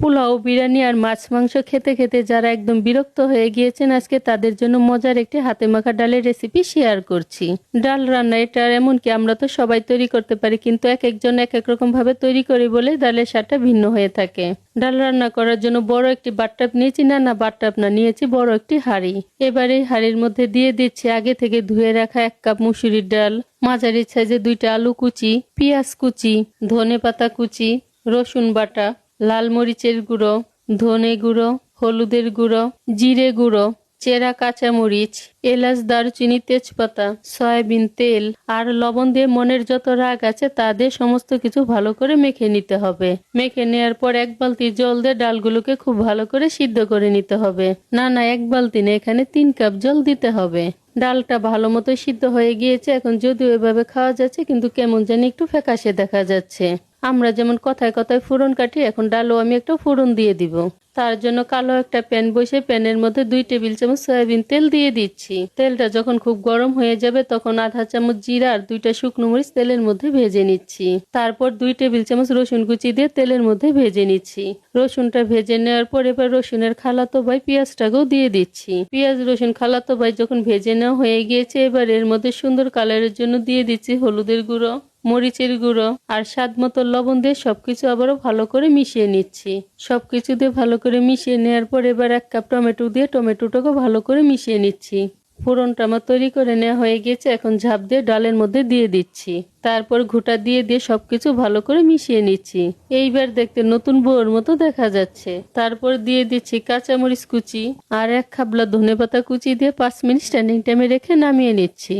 পোলাও, বিরিয়ানি আর মাছ মাংস খেতে খেতে যারা একদম বিরক্ত হয়ে গিয়েছেন, আজকে তাদের জন্য মজার একটি হাতে মাখা ডালের রেসিপি শেয়ার করছি। ডাল রান্না এটা এমনকি আমরা তো সবাই তৈরি করতে পারি, কিন্তু এক একজন এক এক রকম ভাবে তৈরি করি বলে ডালের স্বাদটা ভিন্ন হয়ে থাকে। ডাল রান্না করার জন্য বড় একটি বাট্টাপ নিয়েছি, না বাট্টাপ না, নিয়েছি বড় একটি হাঁড়ি। এবার এই হাঁড়ির মধ্যে দিয়ে দিচ্ছি আগে থেকে ধুয়ে রাখা 1 কাপ মুসুরির ডাল, মাঝারি সাইজে 2টা আলু কুচি, পেঁয়াজ কুচি, ধনেপাতা কুচি, রসুন বাটা, লাল মরিচের গুঁড়ো, ধনে গুঁড়ো, হলুদের গুঁড়ো, জিরে গুঁড়ো, চেরা কাঁচামরিচ, এলাচ, দারুচিনি, তেজপাতা, সয়াবিন তেল আর লবণ দিয়ে মনের যত রাগ আছে তা দিয়ে সমস্ত কিছু ভালো করে মেখে নিতে হবে। মেখে নেওয়ার পর 1 বালতি জল দিয়ে ডালগুলোকে খুব ভালো করে সিদ্ধ করে নিতে হবে। না 1 বালতি না, এখানে 3 কাপ জল দিতে হবে। ডালটা ভালো মতো সিদ্ধ হয়ে গিয়েছে। এখন যদিও এভাবে খাওয়া যাচ্ছে, কিন্তু কেমন জানি একটু ফ্যাকাশে দেখা যাচ্ছে। আমরা যেমন কথায় কথায় ফোড়ন কাটি, এখন ডালও আমি একটা ফোড়ন দিয়ে দিব। তার জন্য কালো একটা প্যান বসে প্যানের মধ্যে 2 টেবিল চামচ সয়াবিন তেল দিয়ে দিচ্ছি। তেলটা যখন খুব গরম হয়ে যাবে তখন আধা চামচ জিরা আর 2টা শুকনো মরিচ তেলের মধ্যে ভেজে নিচ্ছি। তারপর 2 টেবিল চামচ রসুন কুচি দিয়ে তেলের মধ্যে ভেজে নিচ্ছি। রসুনটা ভেজে নেওয়ার পর এবার রসুনের খালাতো ভাই পেঁয়াজটাকেও দিয়ে দিচ্ছি। পেঁয়াজ রসুন খালাতো ভাই যখন ভেজে নেওয়া হয়ে গিয়েছে, এবার এর মধ্যে সুন্দর কালারের জন্য দিয়ে দিচ্ছি হলুদের গুঁড়ো, মরিচের গুঁড়ো আর স্বাদ মতো লবণ দিয়ে সবকিছু আবারও ভালো করে মিশিয়ে নিচ্ছি। সবকিছু দিয়ে ভালো করে মিশিয়ে নেওয়ার পর এবার 1 কাপ টমেটো দিয়ে টমেটোটাকে ভালো করে মিশিয়ে নিচ্ছি। ফোড়নটা আমার তৈরি করে নেওয়া হয়ে গেছে। এখন ঝাঁপ দিয়ে ডালের মধ্যে দিয়ে দিচ্ছি। তারপর ঘুঁটা দিয়ে সবকিছু ভালো করে মিশিয়ে নিচ্ছি। এইবার দেখতে নতুন বউয়ের মতো দেখা যাচ্ছে। তারপর দিয়ে দিচ্ছি কাঁচামরিচ কুচি আর 1 খাবলা ধনেপাতা কুচি দিয়ে 5 মিনিট স্ট্যান্ডিং টাইমে রেখে নামিয়ে নিচ্ছি।